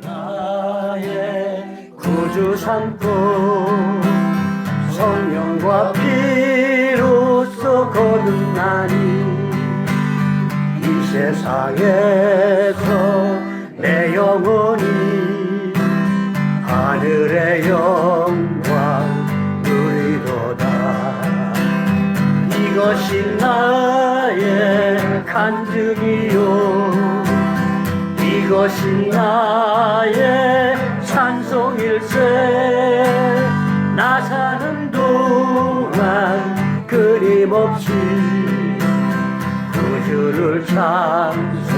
나의 구주 삼고 성령과 피로써 거듭나니 이 세상에서 내 영혼이 하늘의 영광 누리도다. 이것이 나의 간증이요 이것이 나의 찬송일세. 나 사는 동안 끊임없이 구주를 찬송하리로다.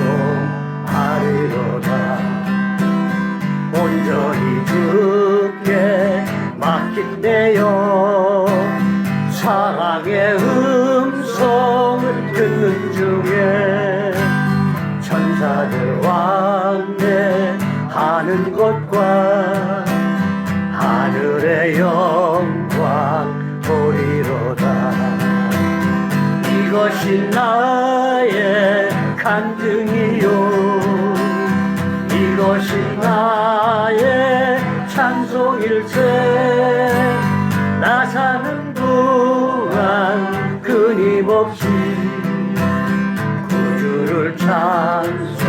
온전히 주께 맡긴 내요 사랑의 음성을 듣는 중에 천사들 왕래하는 것과 하늘의 영광 보리로다. 이것이 나의 간증이요 이것이 나의 찬송일세. 나 사는 동안 끊임없이 구주를 찬송하리로다.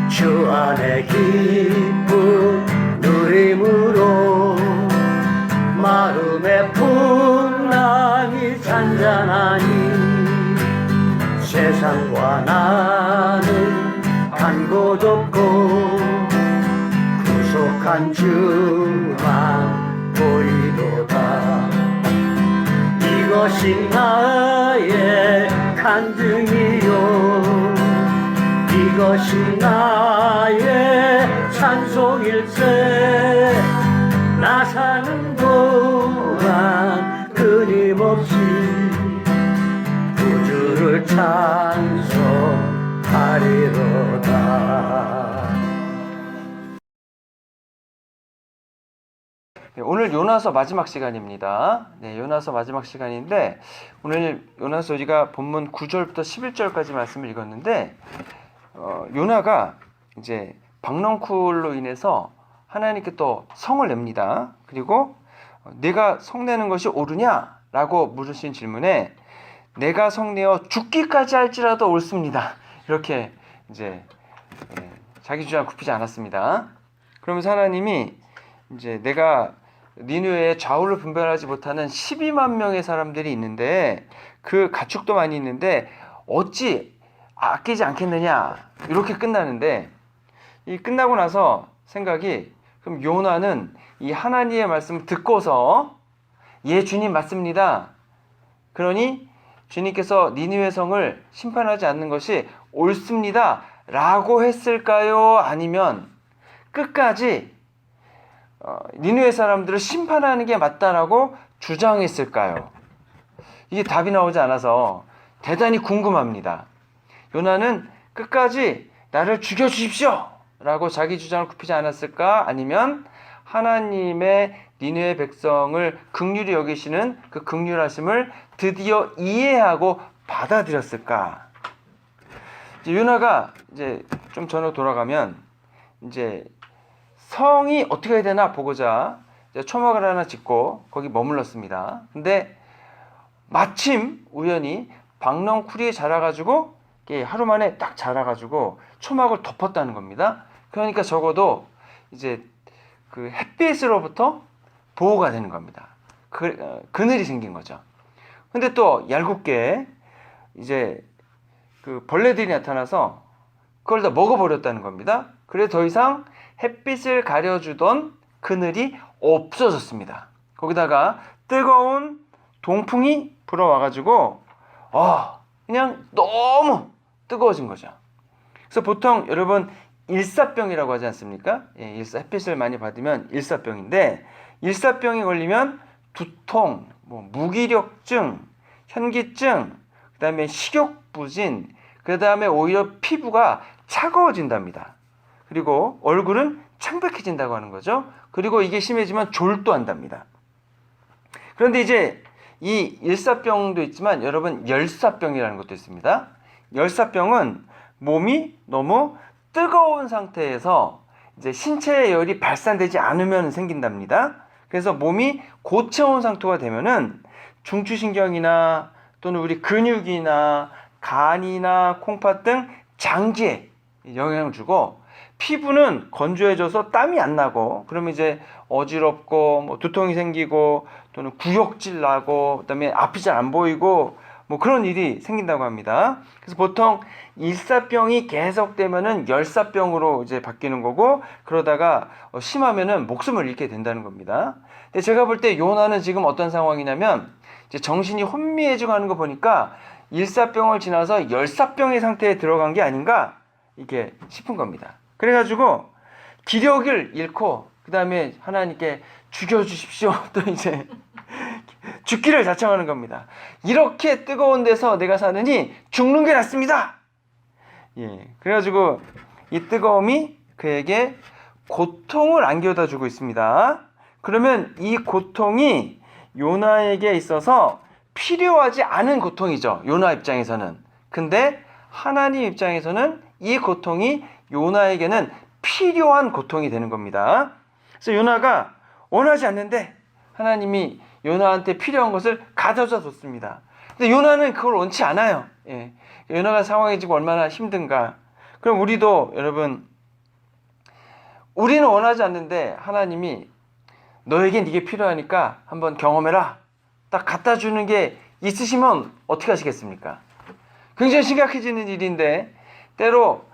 주 안에 기쁜 누림으로 마음의 풍랑이 잔잔하니 세상과 나는 간 곳 없고 구속한 주만 보이도다. 이것이 나의 간증이요 이것이 나의 찬송일세. 나 사는 동안 끊임없이 구주를 찬송하리로다. 네, 오늘 요나서 마지막 시간입니다. 네, 요나서 마지막 시간인데 오늘 요나서 우리가 본문 9절부터 11절까지 말씀을 읽었는데 요나가 이제 박넝쿨로 인해서 하나님께 또 성을 냅니다. 그리고 내가 성내는 것이 옳으냐라고 물으신 질문에 내가 성내어 죽기까지 할지라도 옳습니다. 이렇게 이제 자기 주장을 굽히지 않았습니다. 그러면서 하나님이 이제 내가 니느웨에 좌우를 분별하지 못하는 12만 명의 사람들이 있는데 그 가축도 많이 있는데 어찌 아끼지 않겠느냐 이렇게 끝나는데 이 끝나고 나서 생각이 그럼 요나는 이 하나님의 말씀을 듣고서 예 주님 맞습니다. 그러니 주님께서 니느웨 성을 심판하지 않는 것이 옳습니다 라고 했을까요? 아니면 끝까지 니느웨 사람들을 심판하는 게 맞다라고 주장했을까요? 이게 답이 나오지 않아서 대단히 궁금합니다. 요나는 끝까지 나를 죽여주십시오 라고 자기 주장을 굽히지 않았을까? 아니면 하나님의 니느웨 백성을 긍휼히 여기시는 그 긍휼하심을 드디어 이해하고 받아들였을까? 이제 요나가 이제 좀 전으로 돌아가면 이제 성이 어떻게 해야 되나 보고자 초막을 하나 짓고 거기 머물렀습니다. 근데 마침 우연히 박넝쿨이 자라가지고 하루 만에 딱 자라가지고 초막을 덮었다는 겁니다. 그러니까 적어도 이제 그 햇빛으로부터 보호가 되는 겁니다. 그늘이 생긴 거죠. 근데 또 얄궂게 이제 그 벌레들이 나타나서 그걸 다 먹어버렸다는 겁니다. 그래서 더 이상 햇빛을 가려주던 그늘이 없어졌습니다. 거기다가 뜨거운 동풍이 불어와가지고 그냥 너무 뜨거워진 거죠. 그래서 보통 여러분 일사병이라고 하지 않습니까? 예, 햇빛을 많이 받으면 일사병인데 일사병이 걸리면 두통, 무기력증, 현기증, 그 다음에 식욕부진, 그 다음에 오히려 피부가 차가워진답니다. 그리고 얼굴은 창백해진다고 하는 거죠. 그리고 이게 심해지면 졸도한답니다. 그런데 이제 이 일사병도 있지만 여러분 열사병이라는 것도 있습니다. 열사병은 몸이 너무 뜨거운 상태에서 이제 신체의 열이 발산되지 않으면 생긴답니다. 그래서 몸이 고체온 상태가 되면은 중추신경이나 또는 우리 근육이나 간이나 콩팥 등 장기에 영향을 주고, 피부는 건조해져서 땀이 안 나고, 그러면 이제 어지럽고 뭐 두통이 생기고 또는 구역질 나고 그다음에 앞이 잘 안 보이고 뭐 그런 일이 생긴다고 합니다. 그래서 보통 일사병이 계속되면은 열사병으로 이제 바뀌는 거고, 그러다가 심하면은 목숨을 잃게 된다는 겁니다. 근데 제가 볼 때 요나는 지금 어떤 상황이냐면, 이제 정신이 혼미해지고 하는 거 보니까 일사병을 지나서 열사병의 상태에 들어간 게 아닌가 이렇게 싶은 겁니다. 그래가지고 기력을 잃고 그 다음에 하나님께 죽여주십시오 또 이제 죽기를 자청하는 겁니다. 이렇게 뜨거운 데서 내가 사느니 죽는 게 낫습니다. 예, 그래가지고 이 뜨거움이 그에게 고통을 안겨다 주고 있습니다. 그러면 이 고통이 요나에게 있어서 필요하지 않은 고통이죠. 요나 입장에서는. 근데 하나님 입장에서는 이 고통이 요나에게는 필요한 고통이 되는 겁니다. 그래서 요나가 원하지 않는데 하나님이 요나한테 필요한 것을 가져다 줬습니다. 근데 요나는 그걸 원치 않아요. 예. 요나가 상황이 지금 얼마나 힘든가. 그럼 우리도 여러분, 우리는 원하지 않는데 하나님이 너에겐 이게 필요하니까 한번 경험해라, 딱 갖다 주는 게 있으시면 어떻게 하시겠습니까? 굉장히 심각해지는 일인데, 때로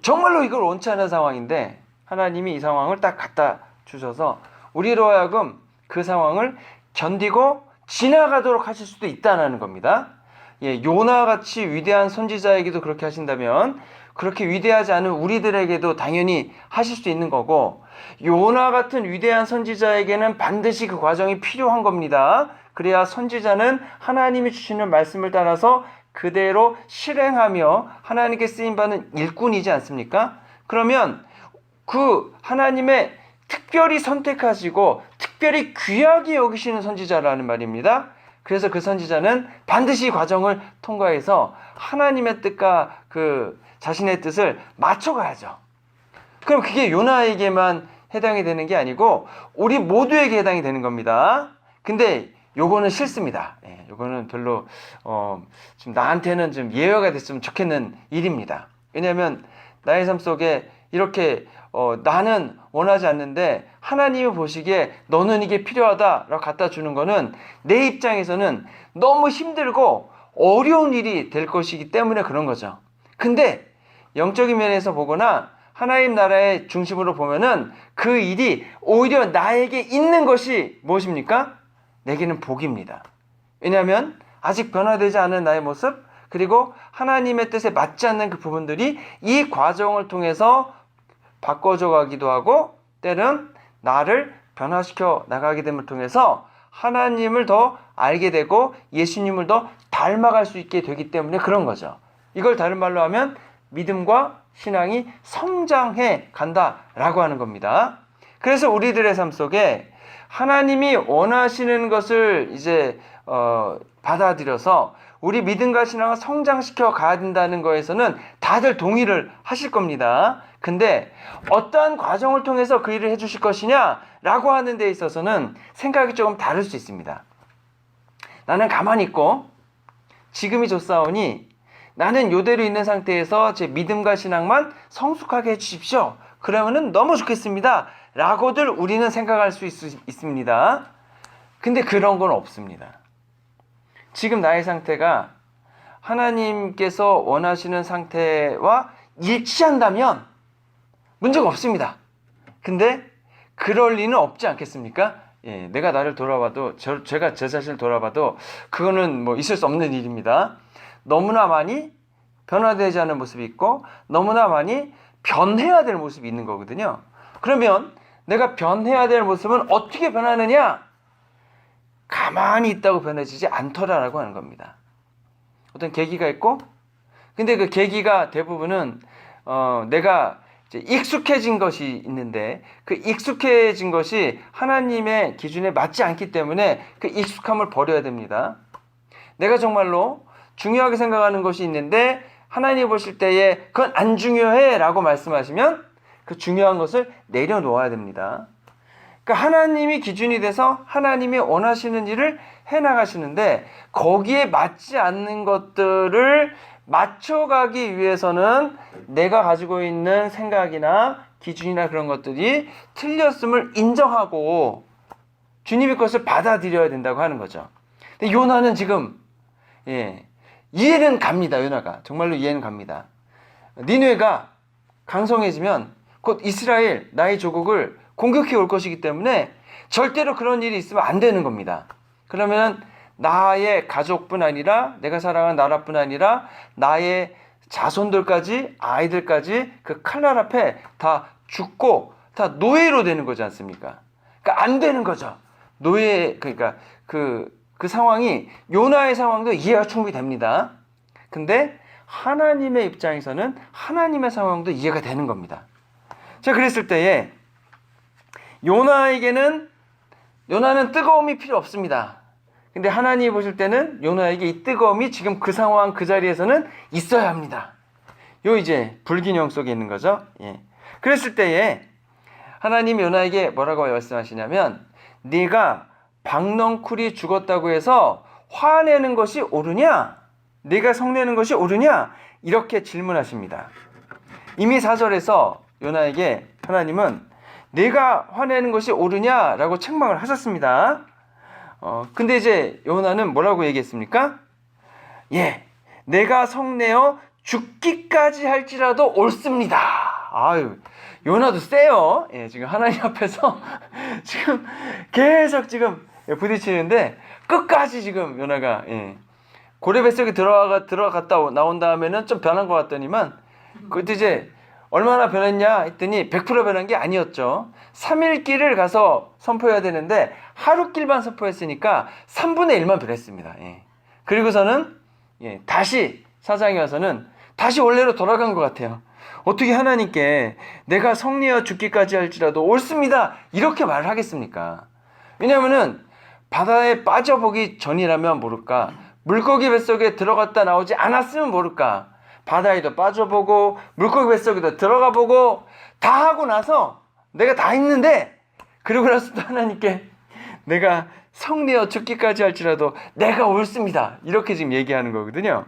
정말로 이걸 원치 않은 상황인데 하나님이 이 상황을 딱 갖다 주셔서 우리로 하여금 그 상황을 견디고 지나가도록 하실 수도 있다는 겁니다. 예, 요나같이 위대한 선지자에게도 그렇게 하신다면 그렇게 위대하지 않은 우리들에게도 당연히 하실 수 있는 거고, 요나 같은 위대한 선지자에게는 반드시 그 과정이 필요한 겁니다. 그래야 선지자는 하나님이 주시는 말씀을 따라서 그대로 실행하며 하나님께 쓰임받는 일꾼이지 않습니까? 그러면 그 하나님의 특별히 선택하시고 특별히 귀하게 여기시는 선지자라는 말입니다. 그래서 그 선지자는 반드시 과정을 통과해서 하나님의 뜻과 그 자신의 뜻을 맞춰가야죠. 그럼 그게 요나에게만 해당이 되는 게 아니고 우리 모두에게 해당이 되는 겁니다. 근데 요거는 싫습니다. 예, 요거는 별로 좀 나한테는 좀 예외가 됐으면 좋겠는 일입니다. 왜냐하면 나의 삶 속에 이렇게 나는 원하지 않는데 하나님이 보시기에 너는 이게 필요하다라고 갖다 주는 거는 내 입장에서는 너무 힘들고 어려운 일이 될 것이기 때문에 그런 거죠. 근데 영적인 면에서 보거나 하나님 나라의 중심으로 보면은 그 일이 오히려 나에게 있는 것이 무엇입니까? 내게는 복입니다. 왜냐하면 아직 변화되지 않은 나의 모습, 그리고 하나님의 뜻에 맞지 않는 그 부분들이 이 과정을 통해서 바꿔줘 가기도 하고, 때는 나를 변화시켜 나가게 됨을 통해서 하나님을 더 알게 되고 예수님을 더 닮아갈 수 있게 되기 때문에 그런 거죠. 이걸 다른 말로 하면 믿음과 신앙이 성장해 간다라고 하는 겁니다. 그래서 우리들의 삶 속에 하나님이 원하시는 것을 이제 받아들여서 우리 믿음과 신앙을 성장시켜 가야 된다는 거에서는 다들 동의를 하실 겁니다. 근데 어떠한 과정을 통해서 그 일을 해주실 것이냐라고 하는 데 있어서는 생각이 조금 다를 수 있습니다. 나는 가만히 있고 지금이 좋사오니 나는 요대로 있는 상태에서 제 믿음과 신앙만 성숙하게 해주십시오. 그러면은 너무 좋겠습니다. 라고들 우리는 생각할 수 있습니다. 근데 그런 건 없습니다. 지금 나의 상태가 하나님께서 원하시는 상태와 일치한다면 문제가 없습니다. 근데 그럴 리는 없지 않겠습니까? 예, 내가 나를 돌아봐도 제가 제 자신을 돌아봐도 그거는 뭐 있을 수 없는 일입니다. 너무나 많이 변화되지 않은 모습이 있고 너무나 많이 변해야 될 모습이 있는 거거든요. 그러면 내가 변해야 될 모습은 어떻게 변하느냐? 가만히 있다고 변해지지 않더라라고 하는 겁니다. 어떤 계기가 있고, 근데 그 계기가 대부분은 내가 이제 익숙해진 것이 있는데 그 익숙해진 것이 하나님의 기준에 맞지 않기 때문에 그 익숙함을 버려야 됩니다. 내가 정말로 중요하게 생각하는 것이 있는데 하나님 보실 때에 그건 안 중요해 라고 말씀하시면 그 중요한 것을 내려놓아야 됩니다. 그러니까 하나님이 기준이 돼서 하나님이 원하시는 일을 해나가시는데 거기에 맞지 않는 것들을 맞춰가기 위해서는 내가 가지고 있는 생각이나 기준이나 그런 것들이 틀렸음을 인정하고 주님의 것을 받아들여야 된다고 하는 거죠. 근데 요나는 지금 이해는 갑니다. 요나가 정말로 이해는 갑니다. 니느웨가 강성해지면 곧 이스라엘 나의 조국을 공격해 올 것이기 때문에 절대로 그런 일이 있으면 안 되는 겁니다. 그러면 나의 가족뿐 아니라 내가 살아가는 나라뿐 아니라 나의 자손들까지 아이들까지 그 칼날 앞에 다 죽고 다 노예로 되는 거지 않습니까? 그러니까 안 되는 거죠. 그러니까 그 상황이 요나의 상황도 이해가 충분히 됩니다. 근데 하나님의 입장에서는 하나님의 상황도 이해가 되는 겁니다. 자, 그랬을 때에 요나는 뜨거움이 필요 없습니다. 근데 하나님이 보실 때는 요나에게 이 뜨거움이 지금 그 상황 그 자리에서는 있어야 합니다. 요 이제 불균형 속에 있는 거죠. 예. 그랬을 때에 하나님이 요나에게 뭐라고 말씀하시냐면 네가 박넝쿨이 죽었다고 해서 화내는 것이 옳으냐? 네가 성내는 것이 옳으냐? 이렇게 질문하십니다. 이미 4절에서 요나에게 하나님은 내가 화내는 것이 옳으냐라고 책망을 하셨습니다. 근데 이제 요나는 뭐라고 얘기했습니까? 내가 성내어 죽기까지 할지라도 옳습니다. 아유, 요나도 세요. 지금 하나님 앞에서 지금 계속 지금 부딪히는데 끝까지 지금 요나가 고래 뱃속에 들어갔다 나온 다음에는 좀 변한 것 같더니만 그때 이제 얼마나 변했냐 했더니 100% 변한 게 아니었죠. 3일 길을 가서 선포해야 되는데 하루 길만 선포했으니까 3분의 1만 변했습니다. 그리고서는 다시 사장이 와서는 다시 원래로 돌아간 것 같아요. 어떻게 하나님께 내가 성내어 죽기까지 할지라도 옳습니다 이렇게 말을 하겠습니까? 왜냐하면은 바다에 빠져보기 전이라면 모를까, 물고기 뱃속에 들어갔다 나오지 않았으면 모를까, 바다에도 빠져보고 물고기 뱃속에도 들어가 보고 다 하고 나서 내가 다 했는데 그러고 나서 또 하나님께 내가 성내어 죽기까지 할지라도 내가 옳습니다 이렇게 지금 얘기하는 거거든요.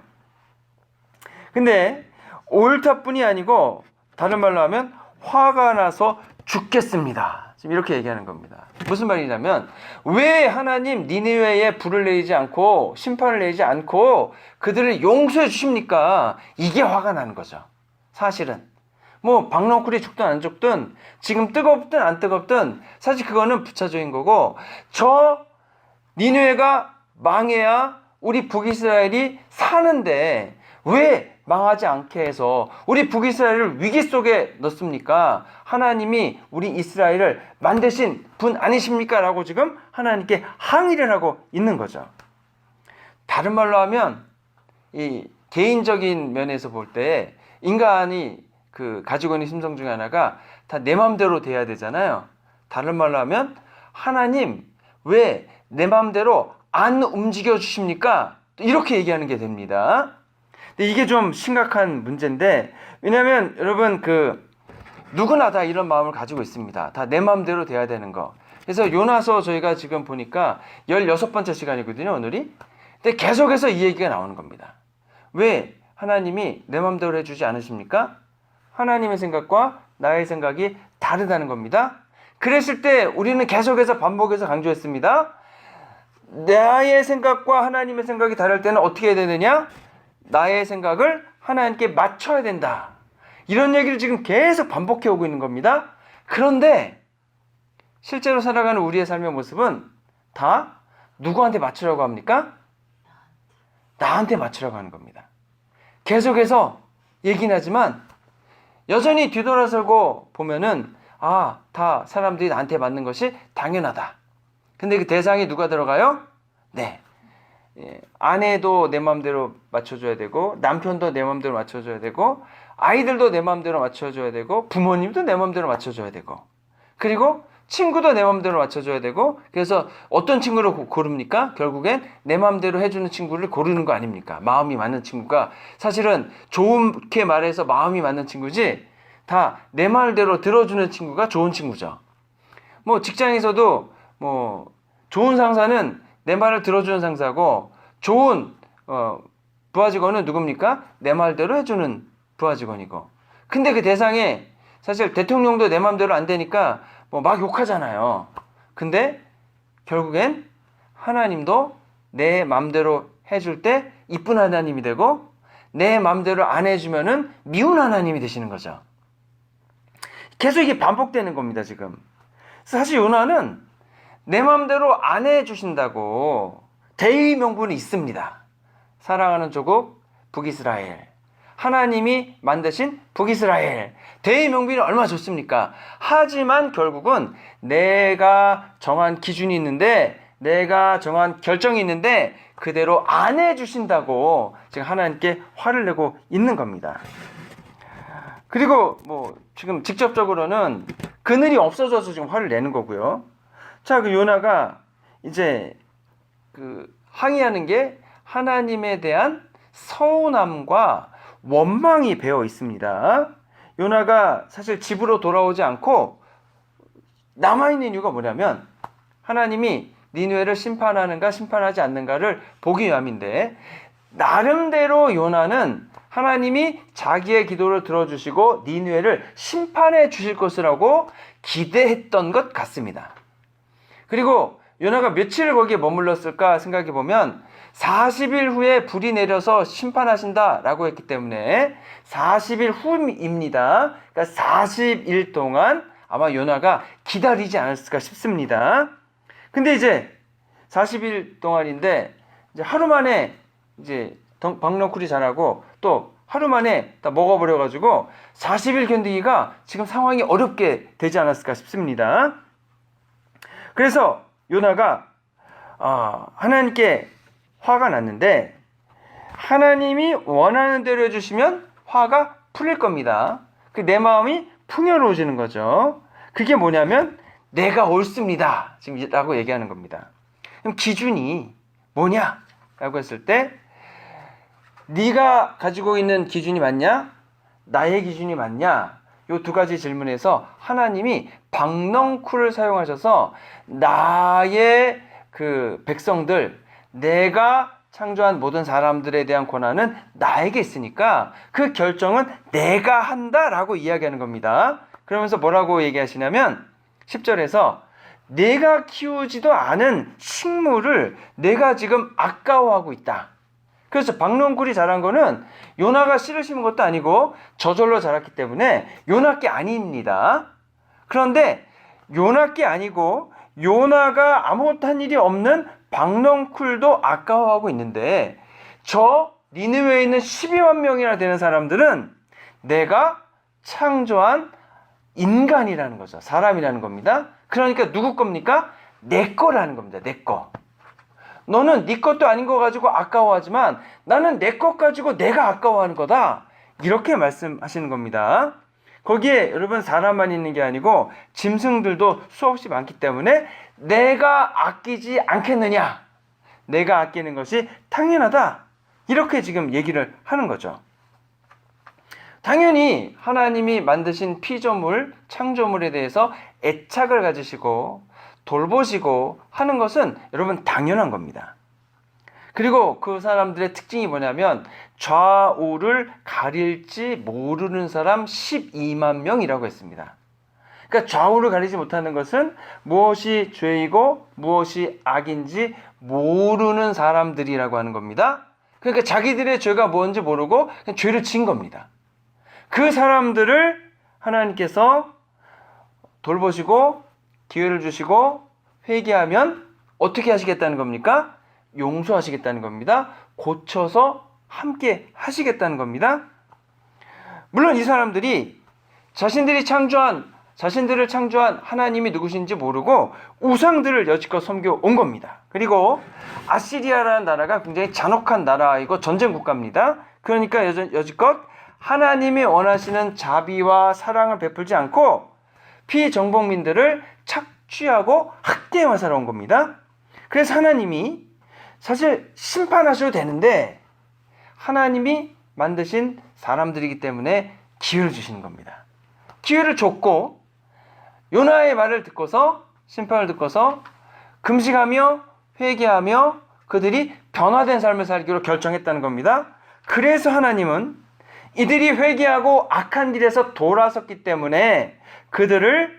근데 옳다뿐이 아니고 다른 말로 하면 화가 나서 죽겠습니다 지금 이렇게 얘기하는 겁니다. 무슨 말이냐면 왜 하나님 니느웨에 불을 내리지 않고 심판을 내리지 않고 그들을 용서해 주십니까? 이게 화가 나는 거죠. 사실은 뭐 박넝쿨이 죽든 안 죽든 지금 뜨겁든 안 뜨겁든 사실 그거는 부차적인 거고, 저 니느웨가 망해야 우리 북이스라엘이 사는데 왜 망하지 않게 해서 우리 북이스라엘을 위기 속에 넣습니까? 하나님이 우리 이스라엘을 만드신 분 아니십니까? 라고 지금 하나님께 항의를 하고 있는 거죠. 다른 말로 하면 이 개인적인 면에서 볼 때 인간이 가지고 있는 심성 중에 하나가 다 내 마음대로 돼야 되잖아요. 다른 말로 하면 하나님 왜 내 마음대로 안 움직여 주십니까? 이렇게 얘기하는 게 됩니다. 근데 이게 좀 심각한 문제인데, 왜냐하면 여러분 누구나 다 이런 마음을 가지고 있습니다. 다 내 마음대로 돼야 되는 거. 그래서 요나서 저희가 지금 보니까 16번째 시간이거든요, 오늘이. 근데 계속해서 이 얘기가 나오는 겁니다. 왜 하나님이 내 마음대로 해주지 않으십니까? 하나님의 생각과 나의 생각이 다르다는 겁니다. 그랬을 때 우리는 계속해서 반복해서 강조했습니다. 나의 생각과 하나님의 생각이 다를 때는 어떻게 해야 되느냐? 나의 생각을 하나님께 맞춰야 된다. 이런 얘기를 지금 계속 반복해 오고 있는 겁니다. 그런데 실제로 살아가는 우리의 삶의 모습은 다 누구한테 맞추라고 합니까? 나한테 맞추라고 하는 겁니다. 계속해서 얘기는 하지만 여전히 뒤돌아서고 보면은 다 사람들이 나한테 맞는 것이 당연하다. 근데 그 대상이 누가 들어가요? 아내도 내 마음대로 맞춰줘야 되고, 남편도 내 마음대로 맞춰줘야 되고, 아이들도 내 마음대로 맞춰줘야 되고, 부모님도 내 마음대로 맞춰줘야 되고, 그리고 친구도 내 맘대로 맞춰줘야 되고, 그래서 어떤 친구를 고릅니까? 결국엔 내 맘대로 해주는 친구를 고르는 거 아닙니까? 마음이 맞는 친구가 사실은 좋게 말해서 마음이 맞는 친구지, 다 내 말대로 들어주는 친구가 좋은 친구죠. 뭐 직장에서도 뭐 좋은 상사는 내 말을 들어주는 상사고, 좋은 부하 직원은 누굽니까? 내 말대로 해주는 부하 직원이고. 근데 그 대상에 사실 대통령도 내 맘대로 안 되니까 뭐 막 욕하잖아요. 근데 결국엔 하나님도 내 맘대로 해줄 때 이쁜 하나님이 되고, 내 맘대로 안 해주면은 미운 하나님이 되시는 거죠. 계속 이게 반복되는 겁니다, 지금. 사실 요나는 내 맘대로 안 해주신다고 대의 명분이 있습니다. 사랑하는 조국 북이스라엘, 하나님이 만드신 북이스라엘, 대의 명분이 얼마나 좋습니까? 하지만 결국은 내가 정한 기준이 있는데, 내가 정한 결정이 있는데 그대로 안 해주신다고 지금 하나님께 화를 내고 있는 겁니다. 그리고 뭐 지금 직접적으로는 그늘이 없어져서 지금 화를 내는 거고요. 자, 그 요나가 이제 그 항의하는 게 하나님에 대한 서운함과 원망이 배어 있습니다. 요나가 사실 집으로 돌아오지 않고 남아있는 이유가 뭐냐면, 하나님이 니느웨를 심판하는가 심판하지 않는가를 보기 위함인데, 나름대로 요나는 하나님이 자기의 기도를 들어주시고 니느웨를 심판해 주실 것이라고 기대했던 것 같습니다. 그리고 요나가 며칠 거기에 머물렀을까 생각해 보면 40일 후에 불이 내려서 심판하신다라고 했기 때문에 40일 후입니다. 그러니까 40일 동안 아마 요나가 기다리지 않았을까 싶습니다. 근데 이제 40일 동안인데 이제 하루 만에 이제 박넝쿨이 자라고 또 하루 만에 다 먹어버려가지고 40일 견디기가 지금 상황이 어렵게 되지 않았을까 싶습니다. 그래서 요나가 하나님께 화가 났는데, 하나님이 원하는 대로 해주시면 화가 풀릴 겁니다. 내 마음이 풍요로워지는 거죠. 그게 뭐냐면 내가 옳습니다 지금 라고 얘기하는 겁니다. 그럼 기준이 뭐냐 라고 했을 때, 네가 가지고 있는 기준이 맞냐? 나의 기준이 맞냐? 이 두 가지 질문에서 하나님이 박넝쿨을 사용하셔서 나의 그 백성들, 내가 창조한 모든 사람들에 대한 권한은 나에게 있으니까 그 결정은 내가 한다라고 이야기하는 겁니다. 그러면서 뭐라고 얘기하시냐면 10절에서 내가 키우지도 않은 식물을 내가 지금 아까워하고 있다. 그래서 박넝쿨이 자란 거는 요나가 씨를 심은 것도 아니고 저절로 자랐기 때문에 요나 게 아닙니다. 그런데 요나 게 아니고 요나가 아무것도 한 일이 없는 박넝쿨도 아까워하고 있는데, 저 니느웨에 있는 12만 명이나 되는 사람들은 내가 창조한 인간이라는 거죠. 사람이라는 겁니다. 그러니까 누구 겁니까? 내 거라는 겁니다. 내 거. 너는 네 것도 아닌 거 가지고 아까워하지만 나는 내 것 가지고 내가 아까워하는 거다. 이렇게 말씀하시는 겁니다. 거기에 여러분 사람만 있는 게 아니고 짐승들도 수없이 많기 때문에 내가 아끼지 않겠느냐. 내가 아끼는 것이 당연하다. 이렇게 지금 얘기를 하는 거죠. 당연히 하나님이 만드신 피조물, 창조물에 대해서 애착을 가지시고 돌보시고 하는 것은 여러분 당연한 겁니다. 그리고 그 사람들의 특징이 뭐냐면 좌우를 가릴지 모르는 사람 12만 명이라고 했습니다. 그러니까 좌우를 가리지 못하는 것은 무엇이 죄이고 무엇이 악인지 모르는 사람들이라고 하는 겁니다. 그러니까 자기들의 죄가 뭔지 모르고 그냥 죄를 지은 겁니다. 그 사람들을 하나님께서 돌보시고 기회를 주시고 회개하면 어떻게 하시겠다는 겁니까? 용서하시겠다는 겁니다. 고쳐서 함께 하시겠다는 겁니다. 물론 이 사람들이 자신들을 창조한 하나님이 누구신지 모르고 우상들을 여지껏 섬겨온 겁니다. 그리고 아시리아라는 나라가 굉장히 잔혹한 나라이고 전쟁 국가입니다. 그러니까 여지껏 하나님이 원하시는 자비와 사랑을 베풀지 않고 피정복민들을 취하고 학대에만 살아온 겁니다. 그래서 하나님이 사실 심판하셔도 되는데 하나님이 만드신 사람들이기 때문에 기회를 주시는 겁니다. 기회를 줬고 요나의 말을 듣고서 심판을 듣고서 금식하며 회개하며 그들이 변화된 삶을 살기로 결정했다는 겁니다. 그래서 하나님은 이들이 회개하고 악한 길에서 돌아섰기 때문에 그들을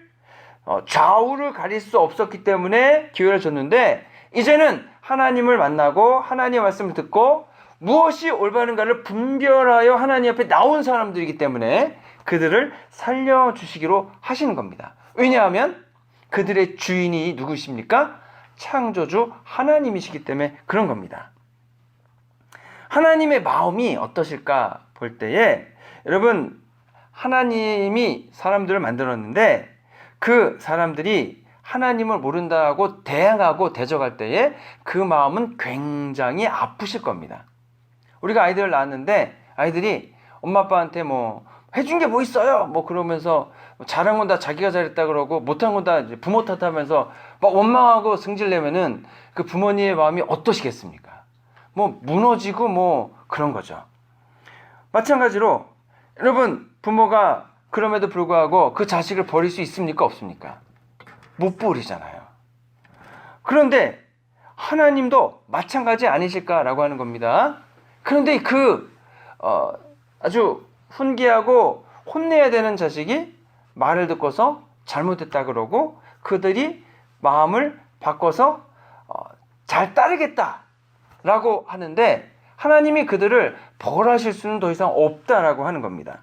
좌우를 가릴 수 없었기 때문에 기회를 줬는데 이제는 하나님을 만나고 하나님의 말씀을 듣고 무엇이 올바른가를 분별하여 하나님 앞에 나온 사람들이기 때문에 그들을 살려주시기로 하시는 겁니다. 왜냐하면 그들의 주인이 누구십니까? 창조주 하나님이시기 때문에 그런 겁니다. 하나님의 마음이 어떠실까 볼 때에 여러분 하나님이 사람들을 만들었는데 그 사람들이 하나님을 모른다고 대항하고 대적할 때에 그 마음은 굉장히 아프실 겁니다. 우리가 아이들을 낳았는데 아이들이 엄마 아빠한테 뭐 해준 게 뭐 있어요? 뭐 그러면서 잘한 건 다 자기가 잘했다 그러고 못한 건 다 부모 탓하면서 막 원망하고 승질내면은 그 부모님의 마음이 어떠시겠습니까? 뭐 무너지고 뭐 그런 거죠. 마찬가지로 여러분 부모가 그럼에도 불구하고 그 자식을 버릴 수 있습니까? 없습니까? 못 버리잖아요. 그런데 하나님도 마찬가지 아니실까라고 하는 겁니다. 그런데 아주 훈계하고 혼내야 되는 자식이 말을 듣고서 잘못했다 그러고 그들이 마음을 바꿔서 잘 따르겠다라고 하는데 하나님이 그들을 벌하실 수는 더 이상 없다라고 하는 겁니다.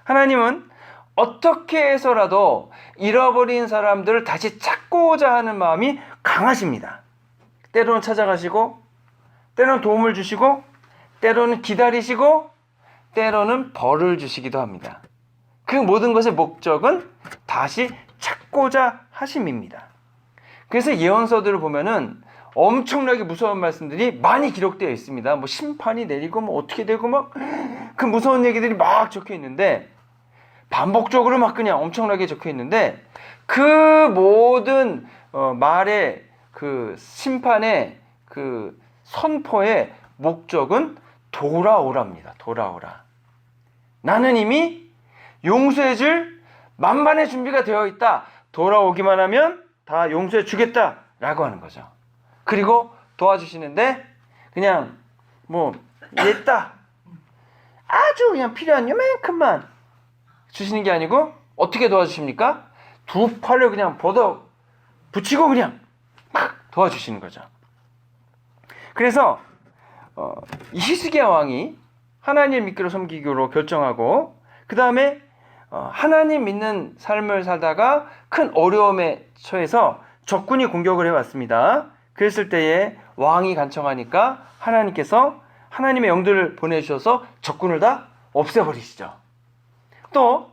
하나님은 어떻게 해서라도 잃어버린 사람들을 다시 찾고자 하는 마음이 강하십니다. 때로는 찾아가시고 때로는 도움을 주시고 때로는 기다리시고 때로는 벌을 주시기도 합니다. 그 모든 것의 목적은 다시 찾고자 하심입니다. 그래서 예언서들을 보면은 엄청나게 무서운 말씀들이 많이 기록되어 있습니다. 뭐 심판이 내리고 뭐 어떻게 되고 막 그 무서운 얘기들이 막 적혀 있는데 반복적으로 막 그냥 엄청나게 적혀 있는데 그 모든 말의 그 심판의 그 선포의 목적은 돌아오랍니다. 돌아오라. 나는 이미 용서해줄 만반의 준비가 되어 있다. 돌아오기만 하면 다 용서해 주겠다. 라고 하는 거죠. 그리고 도와주시는데 그냥 뭐 됐다. 아주 그냥 필요한 요만큼만 주시는 게 아니고 어떻게 도와주십니까? 두 팔을 그냥 뻗어 붙이고 그냥 막 도와주시는 거죠. 그래서 히스기야 왕이 하나님 믿기로 섬기기로 결정하고 그 다음에 하나님 믿는 삶을 살다가 큰 어려움에 처해서 적군이 공격을 해왔습니다. 그랬을 때에 왕이 간청하니까 하나님께서 하나님의 영들을 보내주셔서 적군을 다 없애버리시죠. 또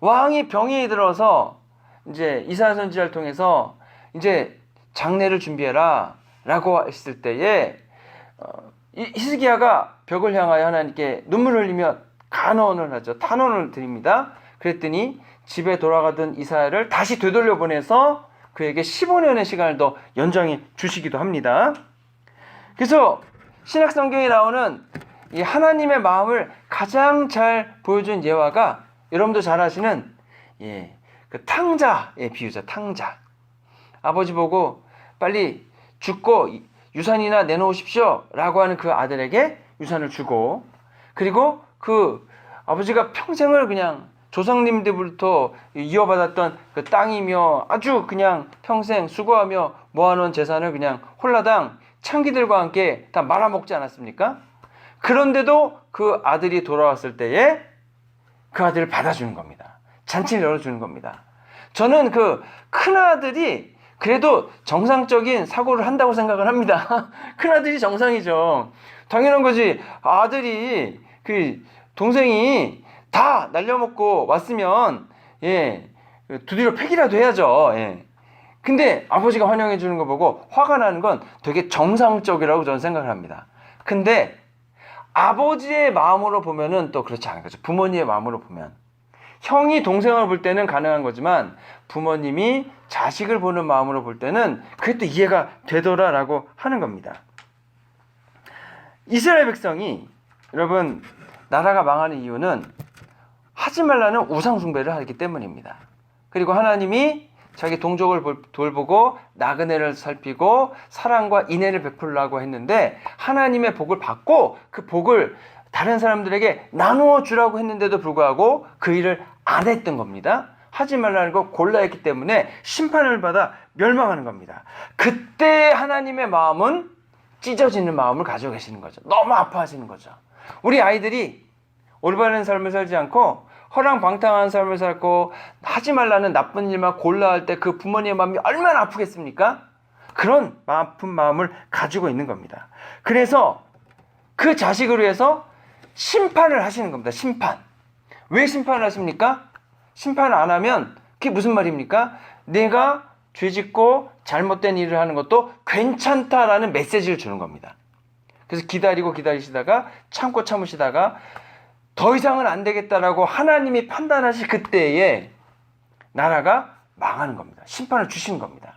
왕이 병이 들어서 이제 이사야 선지자를 통해서 이제 장례를 준비해라 라고 했을 때에 히스기야가 벽을 향하여 하나님께 눈물을 흘리며 간언을 하죠. 탄원을 드립니다. 그랬더니 집에 돌아가던 이사야를 다시 되돌려 보내서 그에게 15년의 시간을 더 연장해 주시기도 합니다. 그래서 신약 성경에 나오는 이 하나님의 마음을 가장 잘 보여준 예화가 여러분도 잘 아시는 그 탕자의 비유죠. 탕자. 아버지 보고 빨리 죽고 유산이나 내놓으십시오 라고 하는 그 아들에게 유산을 주고 그리고 그 아버지가 평생을 그냥 조상님들부터 이어받았던 그 땅이며 아주 그냥 평생 수고하며 모아놓은 재산을 그냥 홀라당 창기들과 함께 다 말아먹지 않았습니까? 그런데도 그 아들이 돌아왔을 때에 그 아들을 받아주는 겁니다. 잔치를 열어주는 겁니다. 저는 그 큰아들이 그래도 정상적인 사고를 한다고 생각을 합니다. 큰아들이 정상이죠. 당연한 거지. 아들이 그 동생이 다 날려먹고 왔으면 두드려 패기라도 해야죠. 근데 아버지가 환영해 주는 거 보고 화가 나는 건 되게 정상적이라고 저는 생각을 합니다. 근데 아버지의 마음으로 보면은 또 그렇지 않은 거죠. 부모님의 마음으로 보면 형이 동생을 볼 때는 가능한 거지만 부모님이 자식을 보는 마음으로 볼 때는 그게 또 이해가 되더라라고 하는 겁니다. 이스라엘 백성이 여러분 나라가 망하는 이유는 하지 말라는 우상 숭배를 하기 때문입니다. 그리고 하나님이 자기 동족을 돌보고 나그네를 살피고 사랑과 인애를 베풀라고 했는데 하나님의 복을 받고 그 복을 다른 사람들에게 나누어 주라고 했는데도 불구하고 그 일을 안 했던 겁니다. 하지 말라는 거 골라 했기 때문에 심판을 받아 멸망하는 겁니다. 그때 하나님의 마음은 찢어지는 마음을 가지고 계시는 거죠. 너무 아파하시는 거죠. 우리 아이들이 올바른 삶을 살지 않고 허랑방탕한 삶을 살고 하지 말라는 나쁜 일만 골라 할 때 그 부모님의 마음이 얼마나 아프겠습니까? 그런 아픈 마음을 가지고 있는 겁니다. 그래서 그 자식을 위해서 심판을 하시는 겁니다. 심판. 왜 심판을 하십니까? 심판을 안 하면 그게 무슨 말입니까? 내가 죄짓고 잘못된 일을 하는 것도 괜찮다라는 메시지를 주는 겁니다. 그래서 기다리시다가 참으시다가 더 이상은 안 되겠다라고 하나님이 판단하실 그때에 나라가 망하는 겁니다. 심판을 주시는 겁니다.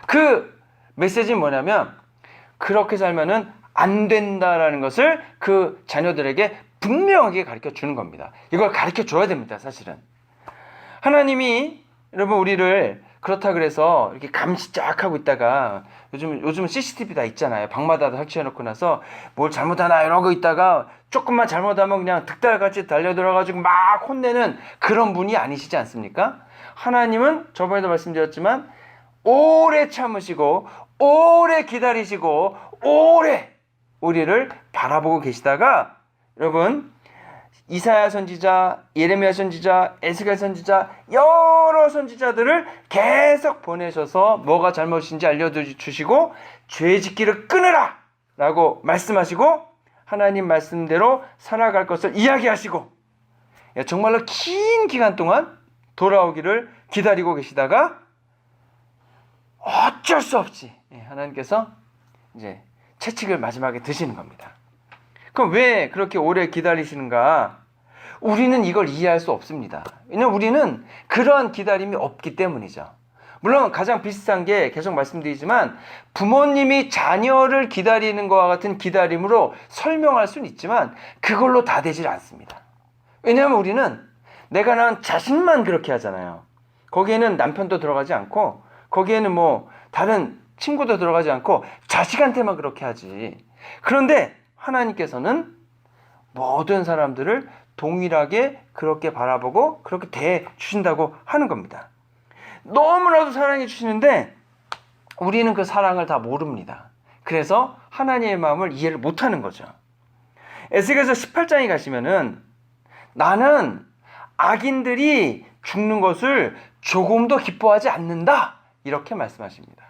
그 메시지는 뭐냐면 그렇게 살면은 안 된다라는 것을 그 자녀들에게 분명하게 가르쳐 주는 겁니다. 이걸 가르쳐 줘야 됩니다. 사실은 하나님이 여러분 우리를 그렇다 그래서 이렇게 감시 쫙 하고 있다가 요즘은 CCTV 다 있잖아요. 방마다 설치해 놓고 나서 뭘 잘못하나 이러고 있다가 조금만 잘못하면 그냥 득달같이 달려들어가지고 막 혼내는 그런 분이 아니시지 않습니까? 하나님은 저번에도 말씀드렸지만 오래 참으시고 오래 기다리시고 오래 우리를 바라보고 계시다가 여러분 이사야 선지자, 예레미야 선지자, 에스겔 선지자 여러 선지자들을 계속 보내셔서 뭐가 잘못인지 알려주시고 죄짓기를 끊으라 라고 말씀하시고 하나님 말씀대로 살아갈 것을 이야기하시고 정말로 긴 기간 동안 돌아오기를 기다리고 계시다가 어쩔 수 없이 하나님께서 이제 채찍을 마지막에 드시는 겁니다. 그럼 왜 그렇게 오래 기다리시는가? 우리는 이걸 이해할 수 없습니다. 왜냐하면 우리는 그러한 기다림이 없기 때문이죠. 물론 가장 비슷한 게 계속 말씀드리지만 부모님이 자녀를 기다리는 것과 같은 기다림으로 설명할 수는 있지만 그걸로 다 되질 않습니다. 왜냐하면 우리는 내가 낳은 자식만 그렇게 하잖아요. 거기에는 남편도 들어가지 않고 거기에는 뭐 다른 친구도 들어가지 않고 자식한테만 그렇게 하지. 그런데 하나님께서는 모든 사람들을 동일하게 그렇게 바라보고 그렇게 대해 주신다고 하는 겁니다. 너무나도 사랑해 주시는데 우리는 그 사랑을 다 모릅니다. 그래서 하나님의 마음을 이해를 못하는 거죠. 에스겔서 18장에 가시면은 나는 악인들이 죽는 것을 조금도 기뻐하지 않는다 이렇게 말씀하십니다.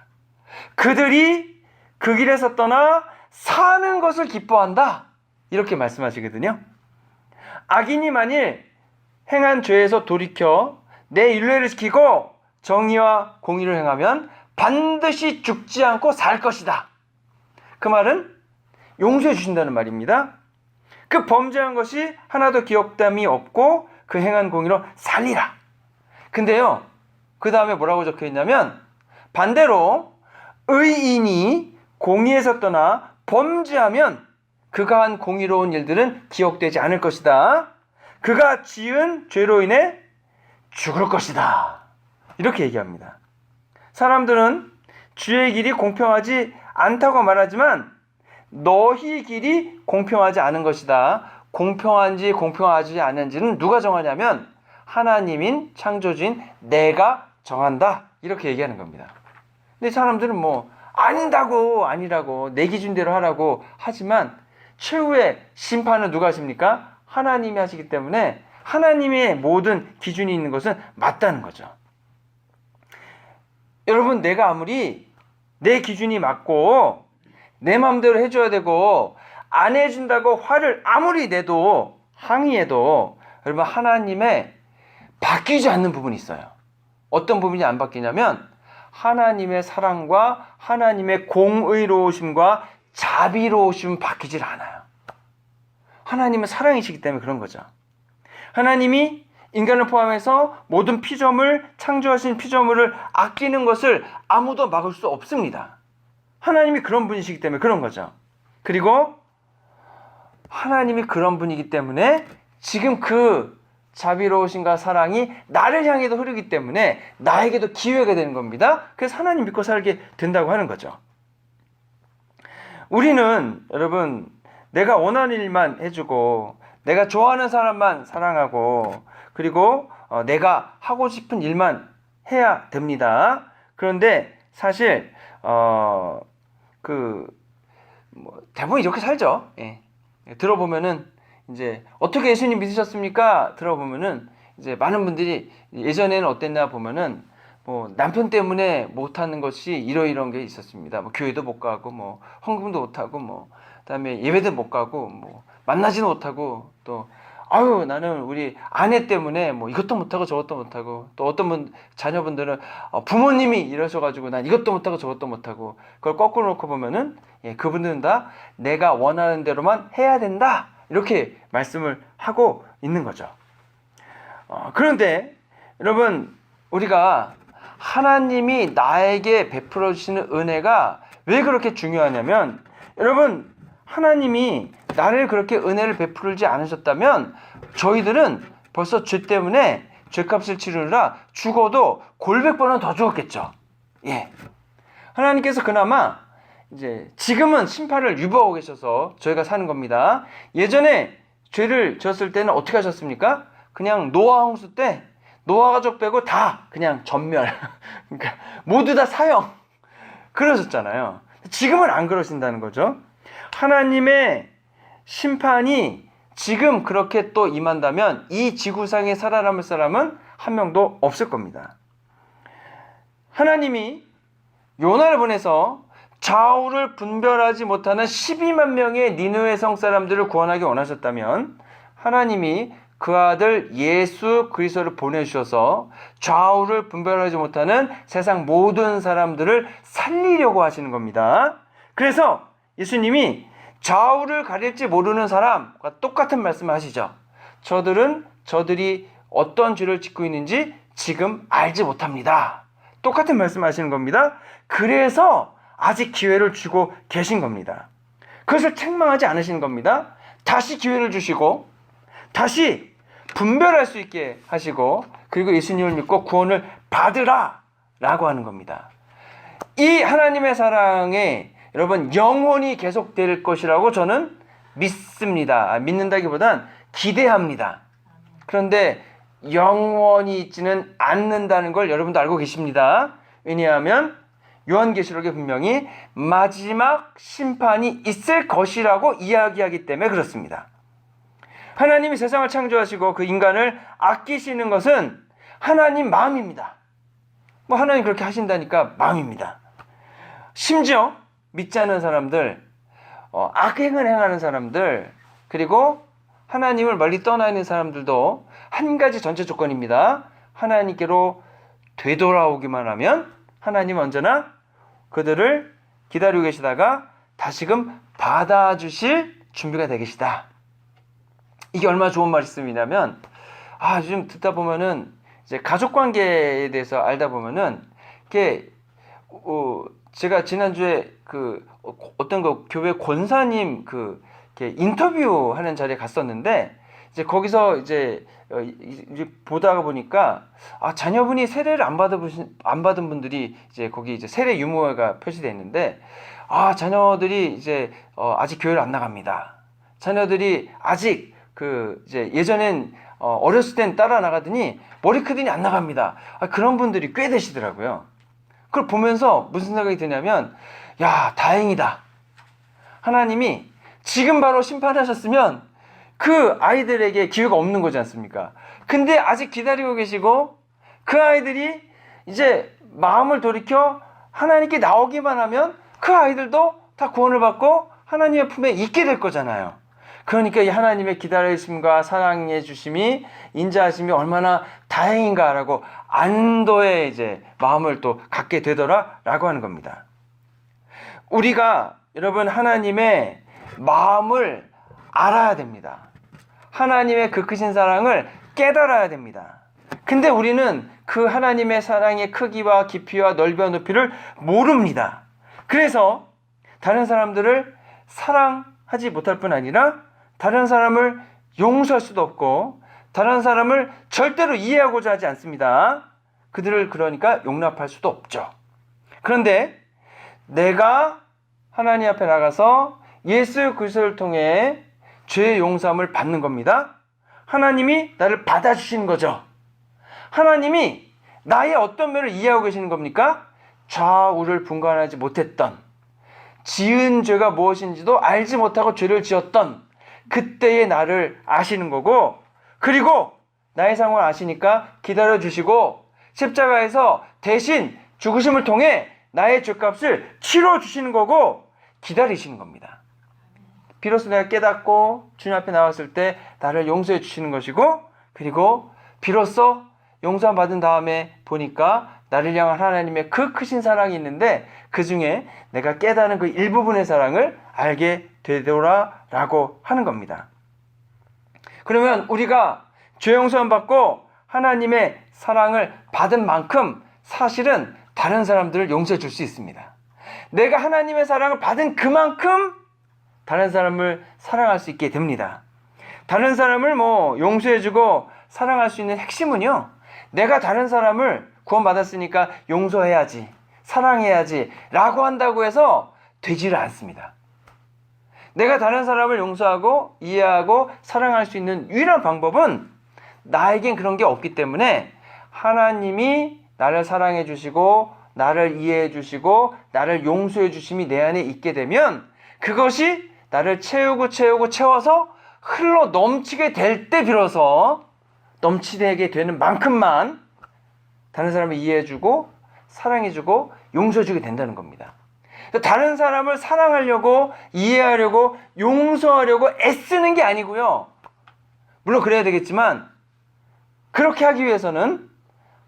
그들이 그 길에서 떠나 사는 것을 기뻐한다 이렇게 말씀하시거든요. 악인이 만일 행한 죄에서 돌이켜 내 율례를 지키고 정의와 공의를 행하면 반드시 죽지 않고 살 것이다. 그 말은 용서해 주신다는 말입니다. 그 범죄한 것이 하나도 기억담이 없고 그 행한 공의로 살리라. 근데요, 그 다음에 뭐라고 적혀 있냐면 반대로 의인이 공의에서 떠나 범죄하면 그가 한 공의로운 일들은 기억되지 않을 것이다. 그가 지은 죄로 인해 죽을 것이다. 이렇게 얘기합니다. 사람들은 주의 길이 공평하지 않다고 말하지만 너희 길이 공평하지 않은 것이다. 공평한지 공평하지 않은지는 누가 정하냐면 하나님인 창조주인 내가 정한다. 이렇게 얘기하는 겁니다. 근데 사람들은 뭐 아니라고 내 기준대로 하라고 하지만 최후의 심판은 누가 하십니까? 하나님이 하시기 때문에 하나님의 모든 기준이 있는 것은 맞다는 거죠. 여러분, 내가 아무리 내 기준이 맞고 내 마음대로 해줘야 되고 안 해준다고 화를 아무리 내도 항의해도 여러분 하나님의 바뀌지 않는 부분이 있어요. 어떤 부분이 안 바뀌냐면 하나님의 사랑과 하나님의 공의로우심과 자비로우심은 바뀌질 않아요. 하나님은 사랑이시기 때문에 그런 거죠. 하나님이 인간을 포함해서 모든 피조물, 창조하신 피조물을 아끼는 것을 아무도 막을 수 없습니다. 하나님이 그런 분이시기 때문에 그런 거죠. 그리고 하나님이 그런 분이기 때문에 지금 그 자비로우신가 사랑이 나를 향해도 흐르기 때문에 나에게도 기회가 되는 겁니다. 그래서 하나님 믿고 살게 된다고 하는 거죠. 우리는 여러분 내가 원하는 일만 해주고 내가 좋아하는 사람만 사랑하고 그리고 내가 하고 싶은 일만 해야 됩니다. 그런데 사실 대부분 이렇게 살죠. 예. 들어보면은 이제 어떻게 예수님 믿으셨습니까? 들어보면은 이제 많은 분들이 예전에는 어땠나 보면은 뭐 남편 때문에 못하는 것이 이런 게 있었습니다. 뭐 교회도 못 가고 뭐 헌금도 못 하고 뭐 그다음에 예배도 못 가고 뭐 만나지도 못하고 또 아유 나는 우리 아내 때문에 뭐 이것도 못하고 저것도 못하고 또 어떤 분 자녀분들은 부모님이 이러셔가지고 난 이것도 못하고 저것도 못하고 그걸 거꾸로 놓고 보면은 그분들은 다 내가 원하는 대로만 해야 된다 이렇게 말씀을 하고 있는 거죠. 그런데 여러분 우리가 하나님이 나에게 베풀어 주시는 은혜가 왜 그렇게 중요하냐면 여러분 하나님이 나를 그렇게 은혜를 베풀지 않으셨다면 저희들은 벌써 죄 때문에 죄값을 치르느라 죽어도 골백 번은 더 죽었겠죠. 예. 하나님께서 그나마 이제 지금은 심판을 유보하고 계셔서 저희가 사는 겁니다. 예전에 죄를 지었을 때는 어떻게 하셨습니까? 그냥 노아 홍수 때 노아 가족 빼고 다 그냥 전멸. 그러니까 모두 다 사형. 그러셨잖아요. 지금은 안 그러신다는 거죠. 하나님의 심판이 지금 그렇게 또 임한다면 이 지구상에 살아남을 사람은 한 명도 없을 겁니다. 하나님이 요나를 보내서 좌우를 분별하지 못하는 12만 명의 니느웨 성 사람들을 구원하기 원하셨다면 하나님이 그 아들 예수 그리스도를 보내주셔서 좌우를 분별하지 못하는 세상 모든 사람들을 살리려고 하시는 겁니다. 그래서 예수님이 좌우를 가릴지 모르는 사람과 똑같은 말씀을 하시죠. 저들이 어떤 죄를 짓고 있는지 지금 알지 못합니다. 똑같은 말씀을 하시는 겁니다. 그래서 아직 기회를 주고 계신 겁니다. 그것을 책망하지 않으시는 겁니다. 다시 기회를 주시고 다시 분별할 수 있게 하시고 그리고 예수님을 믿고 구원을 받으라 라고 하는 겁니다. 이 하나님의 사랑에 여러분 영원히 계속될 것이라고 저는 믿습니다. 믿는다기보단 기대합니다. 그런데 영원히 있지는 않는다는 걸 여러분도 알고 계십니다. 왜냐하면 요한계시록에 분명히 마지막 심판이 있을 것이라고 이야기하기 때문에 그렇습니다. 하나님이 세상을 창조하시고 그 인간을 아끼시는 것은 하나님 마음입니다. 뭐 하나님 그렇게 하신다니까 마음입니다. 심지어 믿지 않는 사람들, 악행을 행하는 사람들, 그리고 하나님을 멀리 떠나 있는 사람들도 한 가지 전제 조건입니다. 하나님께로 되돌아오기만 하면 하나님은 언제나 그들을 기다리고 계시다가 다시금 받아주실 준비가 되어 계시다. 이게 얼마나 좋은 말씀이냐면 요즘 듣다 보면은 이제 가족 관계에 대해서 알다 보면은 이게 제가 지난주에 어떤 교회 권사님 이렇게 인터뷰하는 자리에 갔었는데 이제 거기서 이제 보다가 보니까 자녀분이 세례를 안 받은 분들이 이제 거기 이제 세례 유무가 표시되어 있는데 자녀들이 이제 아직 교회를 안 나갑니다. 자녀들이 아직 이제 예전엔 어렸을 땐 따라 나가더니 머리 크더니 안 나갑니다. 그런 분들이 꽤 되시더라고요. 그걸 보면서 무슨 생각이 드냐면 야 다행이다. 하나님이 지금 바로 심판하셨으면 그 아이들에게 기회가 없는 거지 않습니까? 근데 아직 기다리고 계시고 그 아이들이 이제 마음을 돌이켜 하나님께 나오기만 하면 그 아이들도 다 구원을 받고 하나님의 품에 있게 될 거잖아요. 그러니까 이 하나님의 기다리심과 사랑해 주심이 인자하심이 얼마나 다행인가라고 안도의 이제 마음을 또 갖게 되더라라고 하는 겁니다. 우리가 여러분 하나님의 마음을 알아야 됩니다. 하나님의 그 크신 사랑을 깨달아야 됩니다. 근데 우리는 그 하나님의 사랑의 크기와 깊이와 넓이와 높이를 모릅니다. 그래서 다른 사람들을 사랑하지 못할 뿐 아니라 다른 사람을 용서할 수도 없고 다른 사람을 절대로 이해하고자 하지 않습니다. 그들을 그러니까 용납할 수도 없죠. 그런데 내가 하나님 앞에 나가서 예수 그리스도를 통해 죄의 용서함을 받는 겁니다. 하나님이 나를 받아주시는 거죠. 하나님이 나의 어떤 면을 이해하고 계시는 겁니까? 좌우를 분간하지 못했던, 지은 죄가 무엇인지도 알지 못하고 죄를 지었던 그때의 나를 아시는 거고, 그리고 나의 상황을 아시니까 기다려주시고 십자가에서 대신 죽으심을 통해 나의 죄값을 치러주시는 거고 기다리시는 겁니다. 비로소 내가 깨닫고 주님 앞에 나왔을 때 나를 용서해 주시는 것이고, 그리고 비로소 용서함 받은 다음에 보니까 나를 향한 하나님의 그 크신 사랑이 있는데 그 중에 내가 깨닫는 그 일부분의 사랑을 알게 되더라라고 하는 겁니다. 그러면 우리가 죄 용서함 받고 하나님의 사랑을 받은 만큼 사실은 다른 사람들을 용서해 줄 수 있습니다. 내가 하나님의 사랑을 받은 그만큼 다른 사람을 사랑할 수 있게 됩니다. 다른 사람을 용서해주고 사랑할 수 있는 핵심은요, 내가 다른 사람을 구원받았으니까 용서해야지, 사랑해야지 라고 한다고 해서 되지를 않습니다. 내가 다른 사람을 용서하고 이해하고 사랑할 수 있는 유일한 방법은 나에겐 그런 게 없기 때문에 하나님이 나를 사랑해 주시고 나를 이해해 주시고 나를 용서해 주심이 내 안에 있게 되면 그것이 나를 채워서 흘러 넘치게 될 때 비로소 넘치게 되는 만큼만 다른 사람을 이해해 주고 사랑해 주고 용서해 주게 된다는 겁니다. 다른 사람을 사랑하려고 이해하려고 용서하려고 애쓰는 게 아니고요. 물론 그래야 되겠지만 그렇게 하기 위해서는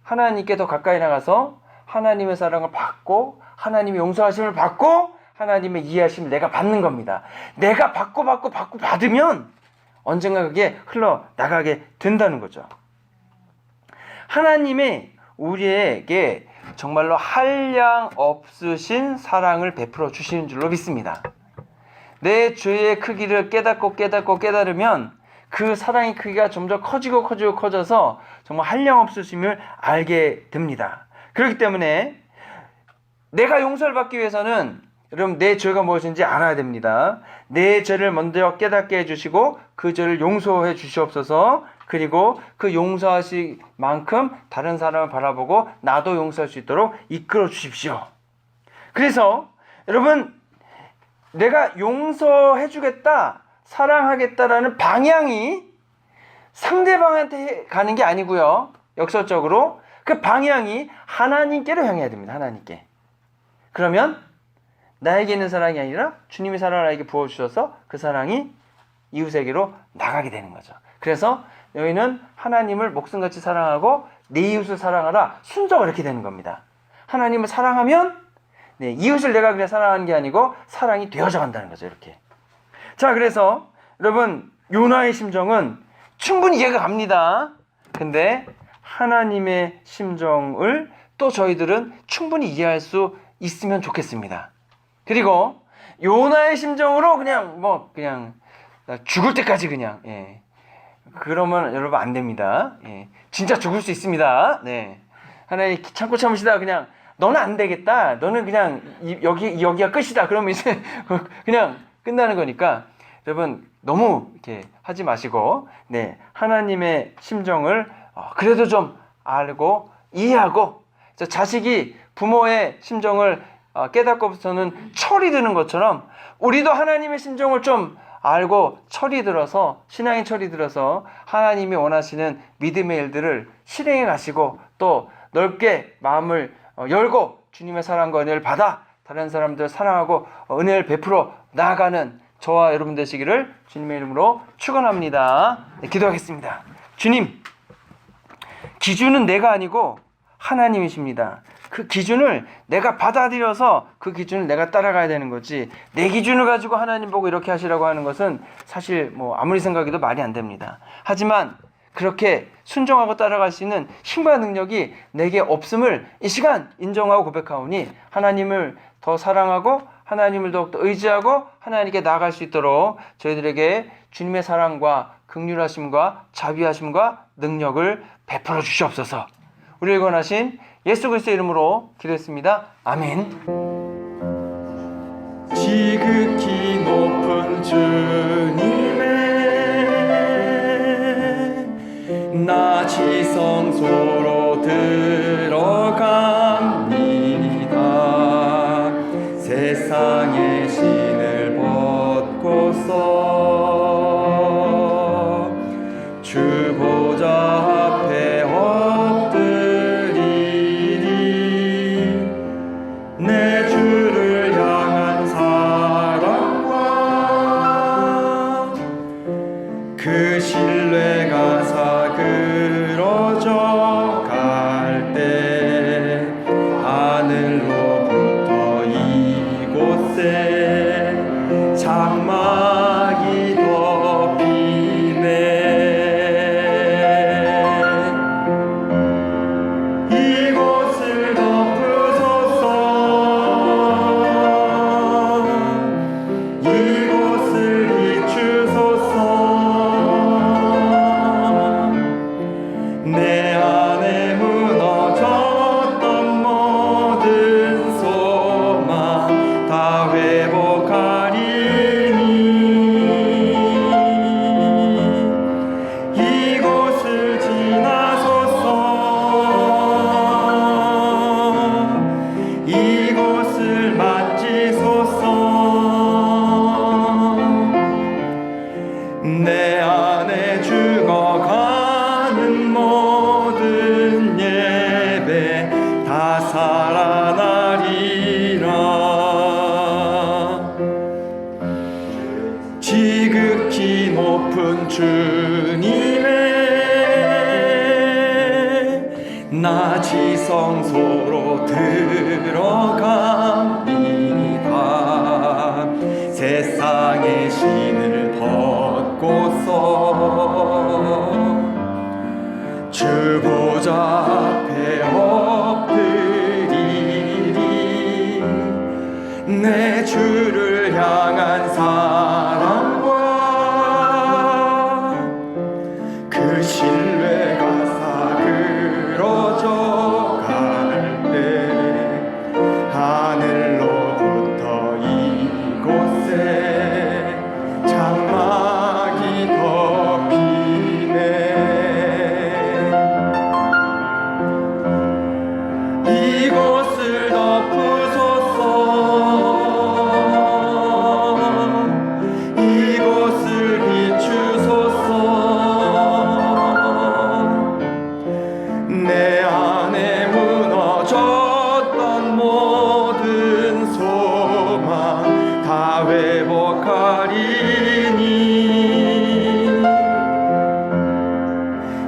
하나님께 더 가까이 나가서 하나님의 사랑을 받고 하나님의 용서하심을 받고 하나님의 이해하심을 내가 받는 겁니다. 내가 받으면 언젠가 그게 흘러나가게 된다는 거죠. 하나님이 우리에게 정말로 한량 없으신 사랑을 베풀어 주시는 줄로 믿습니다. 내 죄의 크기를 깨달으면 그 사랑의 크기가 점점 커져서 정말 한량 없으심을 알게 됩니다. 그렇기 때문에 내가 용서를 받기 위해서는 여러분 내 죄가 무엇인지 알아야 됩니다. 내 죄를 먼저 깨닫게 해주시고 그 죄를 용서해 주시옵소서. 그리고 그 용서하실 만큼 다른 사람을 바라보고 나도 용서할 수 있도록 이끌어 주십시오. 그래서 여러분 내가 용서해 주겠다, 사랑하겠다라는 방향이 상대방한테 가는 게 아니고요. 역설적으로 그 방향이 하나님께로 향해야 됩니다. 하나님께. 그러면 나에게 있는 사랑이 아니라 주님의 사랑을 나에게 부어주셔서 그 사랑이 이웃에게로 나가게 되는 거죠. 그래서 너희는 하나님을 목숨같이 사랑하고 내 이웃을 사랑하라, 순서가 이렇게 되는 겁니다. 하나님을 사랑하면 이웃을 내가 그냥 사랑하는 게 아니고 사랑이 되어져 간다는 거죠. 이렇게. 자, 그래서 여러분 요나의 심정은 충분히 이해가 갑니다. 근데 하나님의 심정을 또 저희들은 충분히 이해할 수 있으면 좋겠습니다. 그리고 요나의 심정으로 그냥 나 죽을 때까지 그러면 여러분 안 됩니다. 진짜 죽을 수 있습니다. 하나님 참고 참으시다 그냥 너는 안 되겠다, 너는 그냥 여기가 끝이다, 그러면 이제 그냥 끝나는 거니까 여러분 너무 이렇게 하지 마시고 하나님의 심정을 그래도 좀 알고 이해하고, 자식이 부모의 심정을 깨닫고부터는 철이 드는 것처럼 우리도 하나님의 심정을 좀 알고 신앙의 철이 들어서 하나님이 원하시는 믿음의 일들을 실행해 가시고 또 넓게 마음을 열고 주님의 사랑과 은혜를 받아 다른 사람들 사랑하고 은혜를 베풀어 나아가는 저와 여러분 되시기를 주님의 이름으로 축원합니다. 기도하겠습니다. 주님, 기준은 내가 아니고 하나님이십니다. 그 기준을 내가 받아들여서 그 기준을 내가 따라가야 되는 거지, 내 기준을 가지고 하나님 보고 이렇게 하시라고 하는 것은 사실 아무리 생각해도 말이 안 됩니다. 하지만 그렇게 순종하고 따라갈 수 있는 힘과 능력이 내게 없음을 이 시간 인정하고 고백하오니 하나님을 더 사랑하고 하나님을 더욱더 의지하고 하나님께 나아갈 수 있도록 저희들에게 주님의 사랑과 긍휼하심과 자비하심과 능력을 베풀어 주시옵소서. 우리를 권하신 예수 그리스도의 이름으로 기도했습니다. 아멘. 지극히 높은 주님의 나 지성소로 들어갑니다. 세상의 신을 벗고서 주 보좌 앞에 엎드리리. 내 주를 향한 사랑과 그 신뢰가 사그러져 갈 때 하늘로부터 이곳에 장막이 덮이네. 이곳을 덮으소서. 이곳을 비추소서. 내 안에 무너졌던 모든 소망 다 회복하리니. 이곳을 지나소서. 이곳을 만지소서. 내 안에 죽어가는 모든 예배 다 살아나리라. 지극히 높은 주님의 나 지성소로 들어갑니다. 세상의 신을 벗고서 주 보좌 앞에 엎드리리. 내 주를 향한 사랑과 그 신뢰가 사그러져 갈 때 하늘로부터 이곳에 장막이 덮이네. 이곳을 덮으소서. 이곳을 비추소서. 내 안에 무너졌던 모든 소망 다 회복하리니.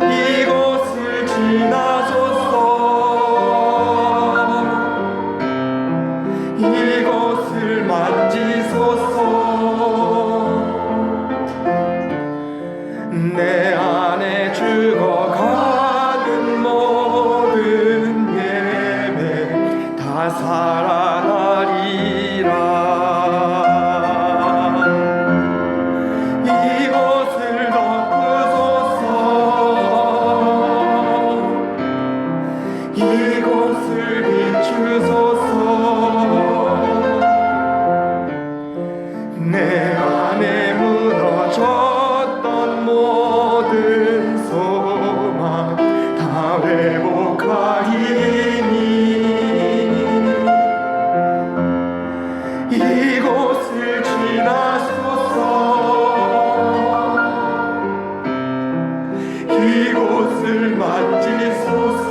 이곳을 지나소서. 이곳을 만지소서. 내 안에 죽어가는 모든 예배 다 살아나리라. 이곳을 덮으소서. 이곳을 비추소서. 내 안에 무너졌던 모든 소망 다 회복하리니. 이곳을 지나소서. 이곳을 만지소서.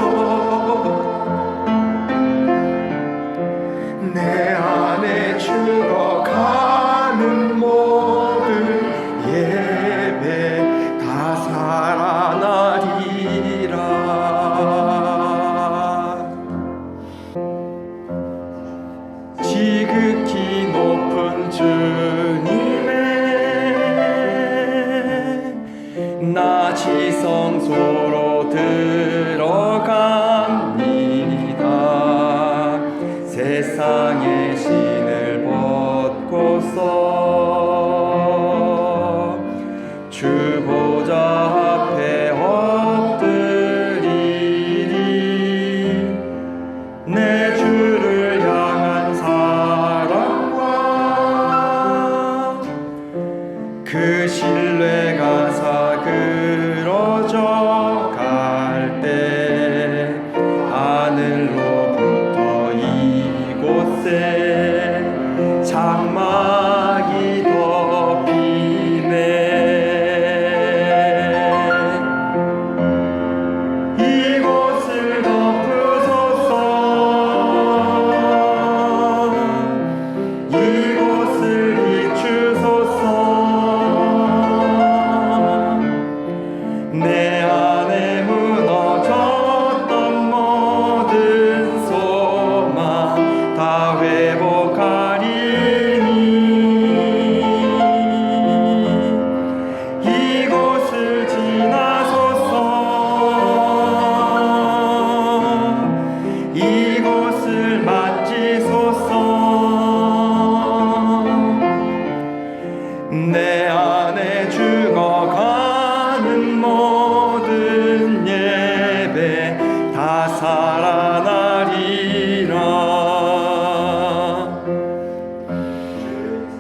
살아나리라.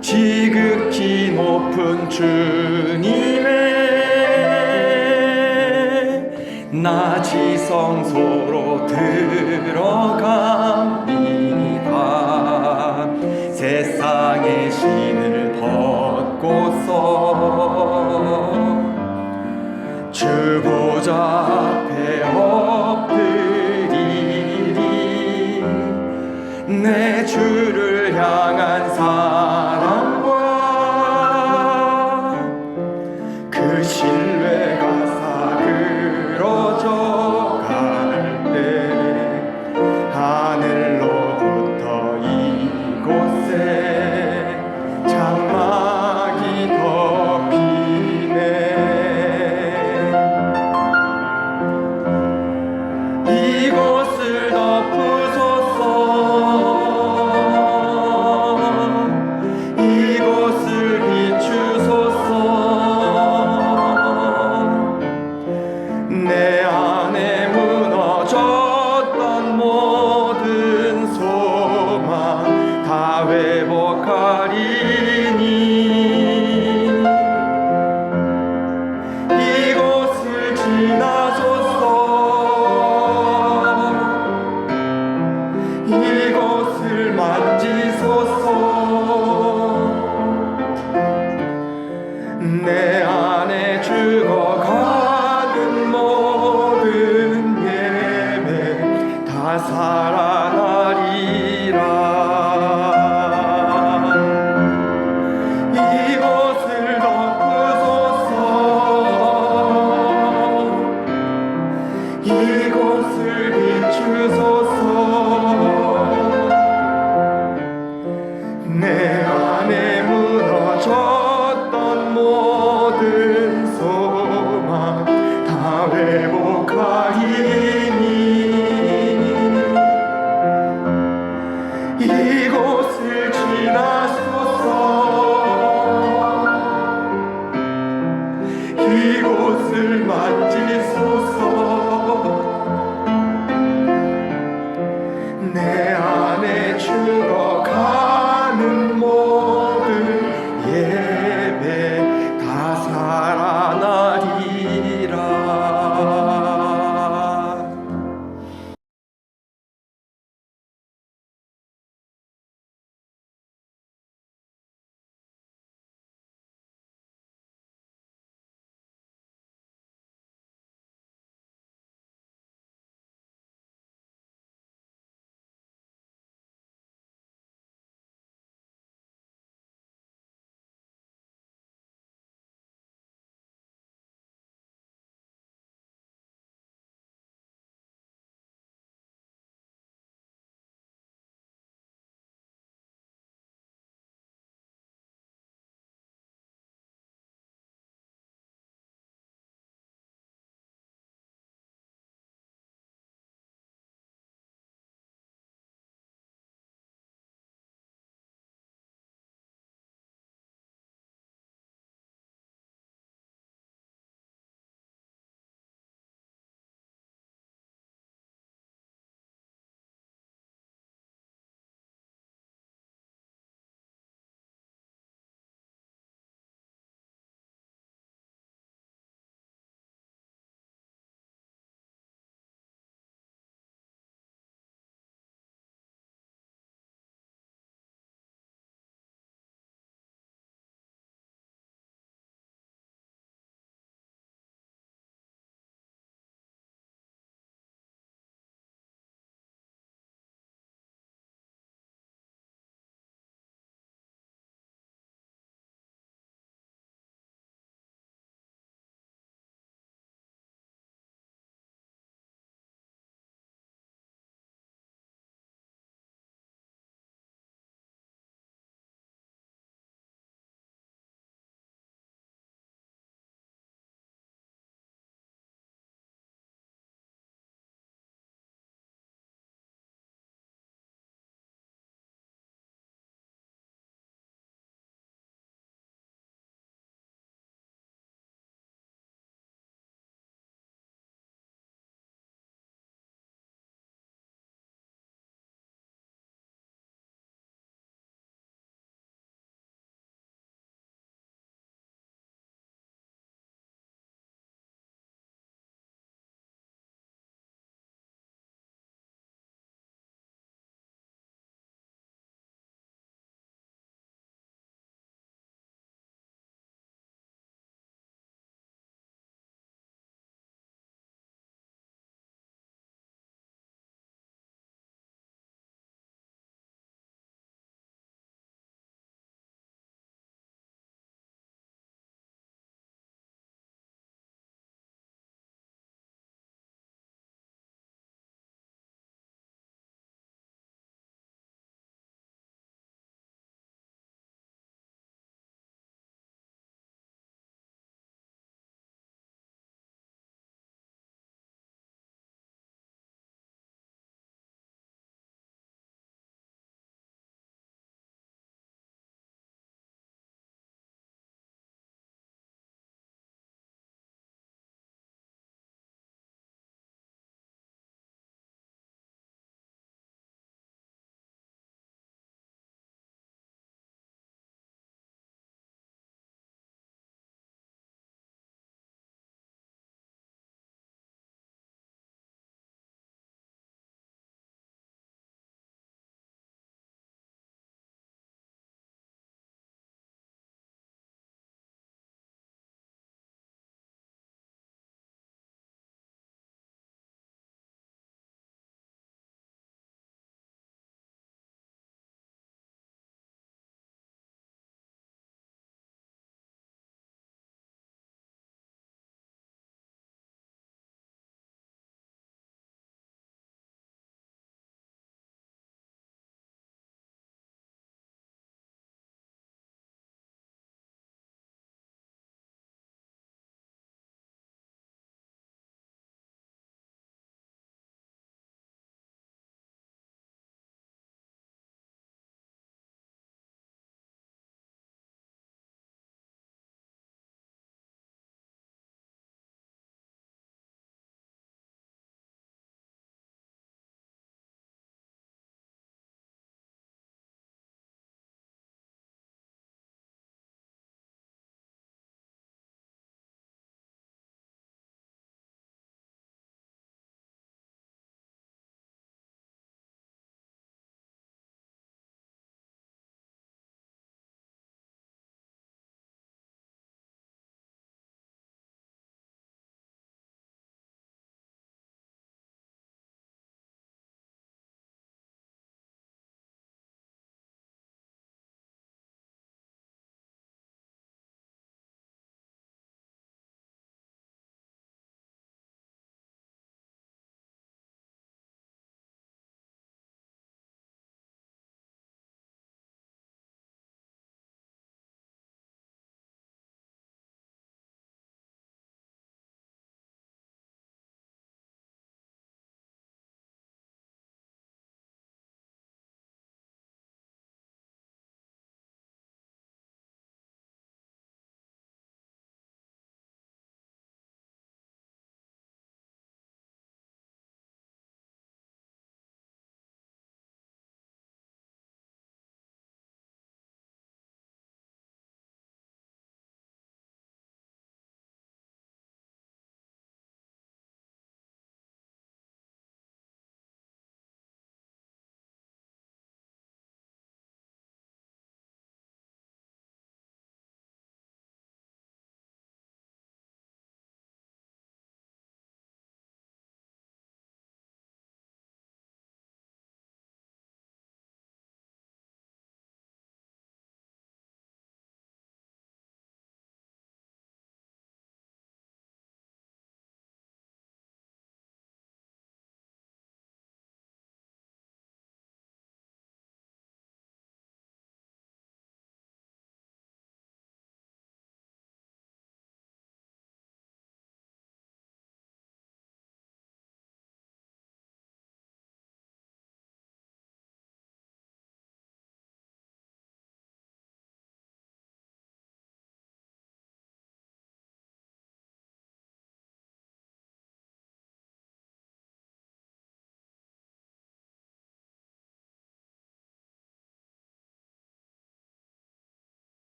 지극히 높은 주님의 나지 성소로 들어갑니다. 세상의 신을 벗고서 주 보좌 앞에 엎드리리. 내 주를 향한 사랑과 그 신뢰가 사그러져 갈 때 하늘로부터 이곳에 장막이 덮이네. 이곳을 덮으소서. 이곳을 비추소서. 내 안에 무너졌던 모든 소망 다 회복하리니. 이곳을 지나소서. 이곳을 만지소서. 내 안에 죽어가는 모든 예배 다 살아나리라. 이곳을 덮으소서. 이곳을 비추소서.